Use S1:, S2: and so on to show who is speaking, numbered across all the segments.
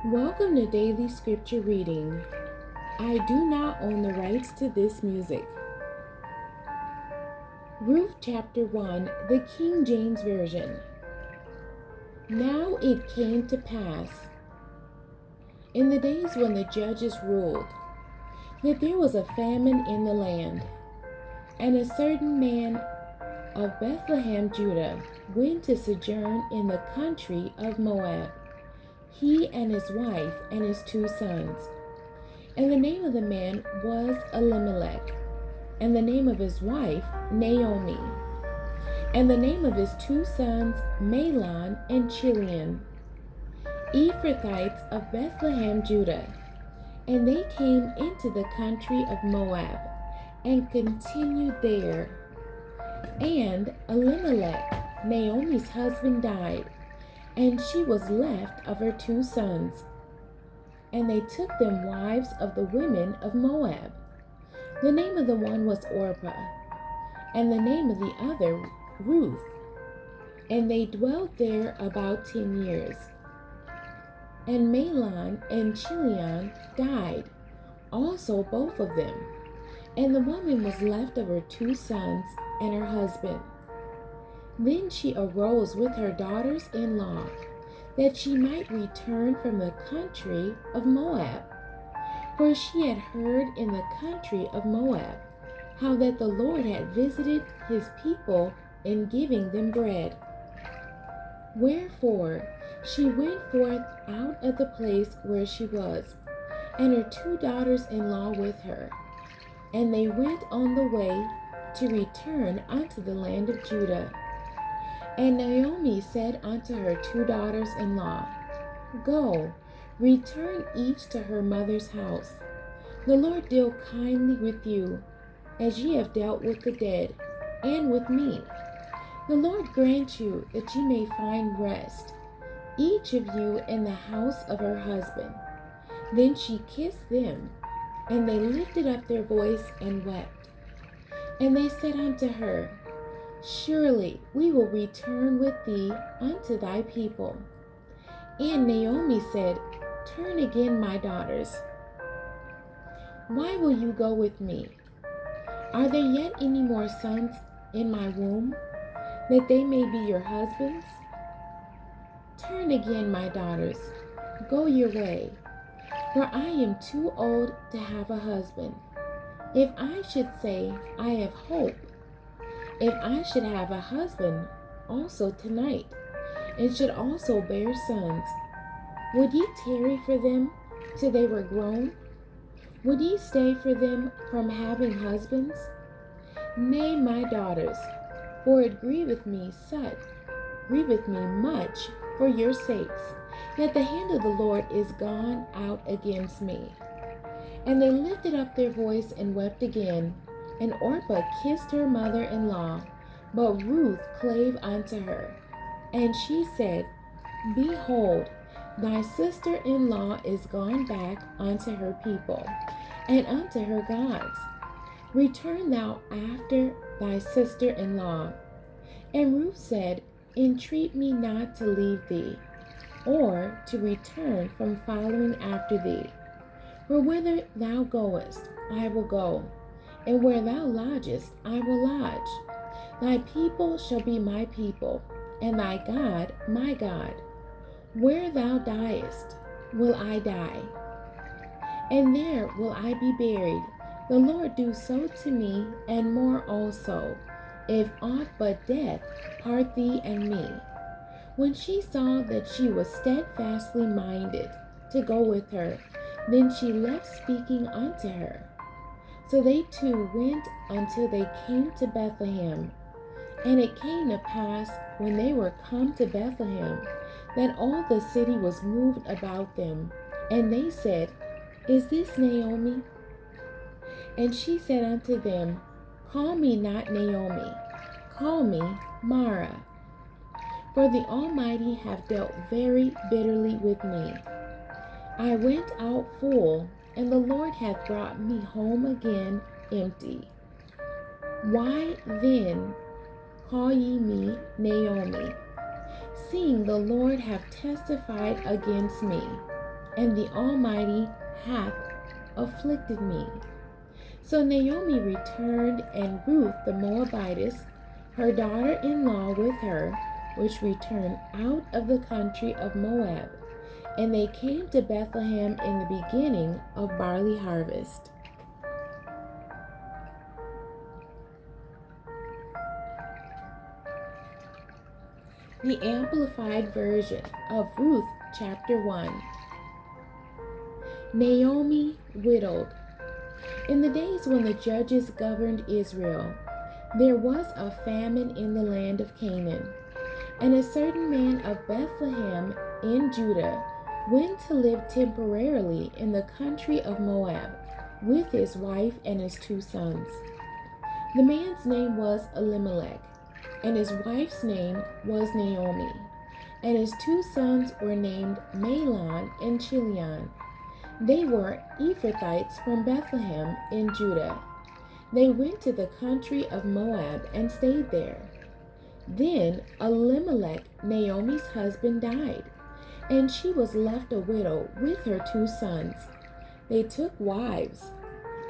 S1: Welcome to Daily Scripture Reading. I do not own the rights to this music. Ruth chapter 1, the King James Version. Now it came to pass, in the days when the judges ruled, that there was a famine in the land, and a certain man of Bethlehem, Judah, went to sojourn in the country of Moab, he and his wife and his 2 sons. And the name of the man was Elimelech, and the name of his wife Naomi, and the name of his 2 sons Mahlon and Chilion, Ephrathites of Bethlehem, Judah. And they came into the country of Moab, and continued there. And Elimelech, Naomi's husband, died, and she was left of her 2 sons. And they took them wives of the women of Moab. The name of the one was Orpah, and the name of the other Ruth. And they dwelt there about 10 years. And Mahlon and Chilion died, also both of them. And the woman was left of her 2 sons and her husband. Then she arose with her daughters-in-law, that she might return from the country of Moab. For she had heard in the country of Moab how that the Lord had visited his people in giving them bread. Wherefore she went forth out of the place where she was, and her 2 daughters-in-law with her. And they went on the way to return unto the land of Judah. And Naomi said unto her 2 daughters-in-law, Go, return each to her mother's house. The Lord deal kindly with you, as ye have dealt with the dead, and with me. The Lord grant you that ye may find rest, each of you in the house of her husband. Then she kissed them, and they lifted up their voice and wept. And they said unto her, Surely we will return with thee unto thy people. And Naomi said, Turn again, my daughters. Why will you go with me? Are there yet any more sons in my womb, that they may be your husbands? Turn again, my daughters, go your way, for I am too old to have a husband. If I should say, I have hope, if I should have a husband also tonight, and should also bear sons, would ye tarry for them till they were grown? Would ye stay for them from having husbands? Nay, my daughters, for it grieveth me much for your sakes, that the hand of the Lord is gone out against me. And they lifted up their voice and wept again. And Orpah kissed her mother-in-law, but Ruth clave unto her. And she said, Behold, thy sister-in-law is gone back unto her people, and unto her gods. Return thou after thy sister-in-law. And Ruth said, Entreat me not to leave thee, or to return from following after thee. For whither thou goest, I will go, and where thou lodgest, I will lodge. Thy people shall be my people, and thy God my God. Where thou diest, will I die, and there will I be buried. The Lord do so to me, and more also, if aught but death part thee and me. When she saw that she was steadfastly minded to go with her, then she left speaking unto her. So they 2 went until they came to Bethlehem. And it came to pass, when they were come to Bethlehem, that all the city was moved about them. And they said, Is this Naomi? And she said unto them, Call me not Naomi, call me Mara. For the Almighty hath dealt very bitterly with me. I went out full, and the Lord hath brought me home again empty. Why then call ye me Naomi, seeing the Lord hath testified against me? and the Almighty hath afflicted me. So Naomi returned, and Ruth the Moabitess, her daughter-in-law with her, which returned out of the country of Moab. And they came to Bethlehem in the beginning of barley harvest. The Amplified Version of Ruth chapter 1. Naomi, widowed. In the days when the judges governed Israel, there was a famine in the land of Canaan, and a certain man of Bethlehem in Judah went to live temporarily in the country of Moab with his wife and his 2 sons. The man's name was Elimelech, and his wife's name was Naomi, and his 2 sons were named Mahlon and Chilion. They were Ephrathites from Bethlehem in Judah. They went to the country of Moab and stayed there. Then Elimelech, Naomi's husband, died, and she was left a widow with her 2 sons. They took wives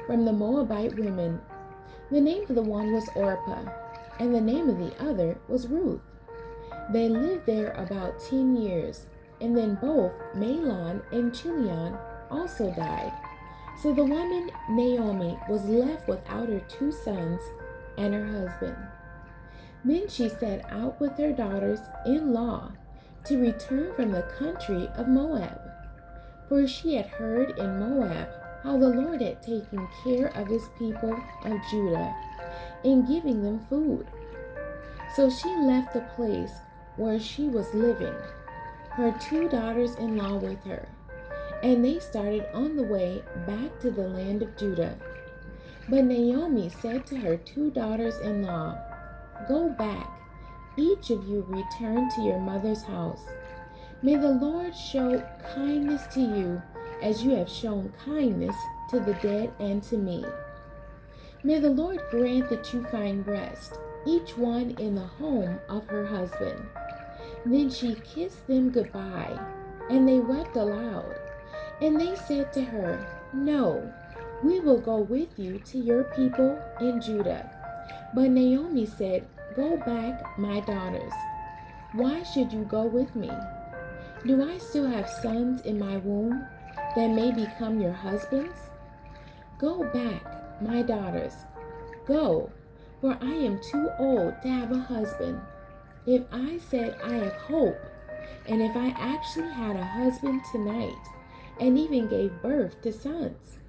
S1: from the Moabite women. The name of the one was Orpah, and the name of the other was Ruth. They lived there about 10 years, and then both Mahlon and Chilion also died. So the woman Naomi was left without her 2 sons and her husband. Then she set out with her daughters-in-law to return from the country of Moab, for she had heard in Moab how the Lord had taken care of his people of Judah in giving them food. So she left the place where she was living, her 2 daughters-in-law with her, and they started on the way back to the land of Judah. But Naomi said to her 2 daughters-in-law, "Go back, each of you return to your mother's house. May the Lord show kindness to you as you have shown kindness to the dead and to me. May the Lord grant that you find rest, each one in the home of her husband." Then she kissed them goodbye, and they wept aloud. And they said to her, "No, we will go with you to your people in Judah." But Naomi said, "Go back, my daughters. Why should you go with me? Do I still have sons in my womb that may become your husbands? Go back, my daughters. Go, for I am too old to have a husband. If I said I have hope, and if I actually had a husband tonight, and even gave birth to sons,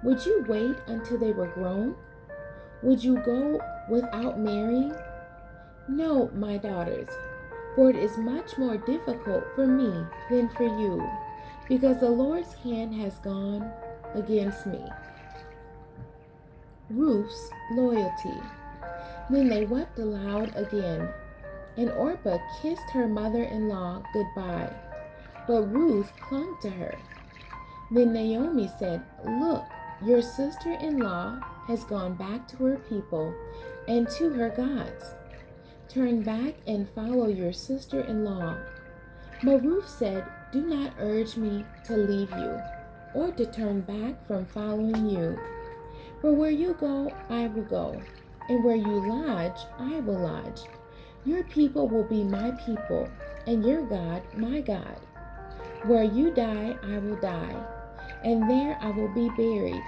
S1: would you wait until they were grown? Would you go without marrying? No, my daughters, for it is much more difficult for me than for you, because the Lord's hand has gone against me." Ruth's loyalty. Then they wept aloud again, and Orpah kissed her mother-in-law goodbye, but Ruth clung to her. Then Naomi said, "Look, your sister-in-law has gone back to her people and to her gods. Turn back and follow your sister-in-law." But Ruth said, "Do not urge me to leave you or to turn back from following you. For where you go, I will go, and where you lodge, I will lodge. Your people will be my people, and your God, my God. Where you die, I will die, and there I will be buried.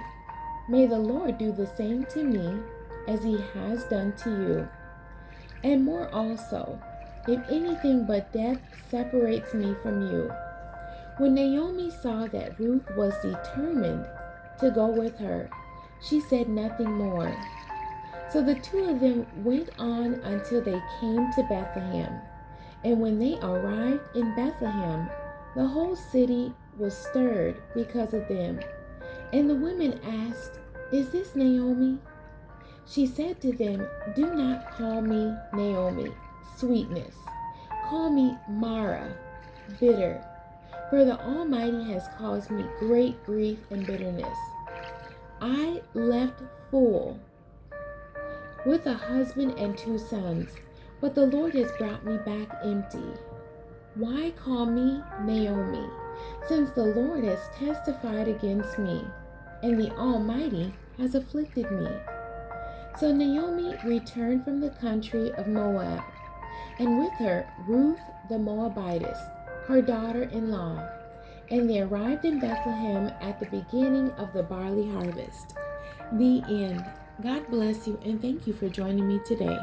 S1: May the Lord do the same to me as he has done to you, and more also, if anything but death separates me from you." When Naomi saw that Ruth was determined to go with her, she said nothing more. So the 2 of them went on until they came to Bethlehem. And when they arrived in Bethlehem, the whole city was stirred because of them. And the women asked, "Is this Naomi?" She said to them, "Do not call me Naomi, sweetness. Call me Mara, bitter. For the Almighty has caused me great grief and bitterness. I left full with a husband and 2 sons, but the Lord has brought me back empty. Why call me Naomi? since the Lord has testified against me, and the Almighty has afflicted me. So Naomi returned from the country of Moab, and with her Ruth the Moabitess, her daughter-in-law, and they arrived in Bethlehem at the beginning of the barley harvest. The end. God bless you, and thank you for joining me today.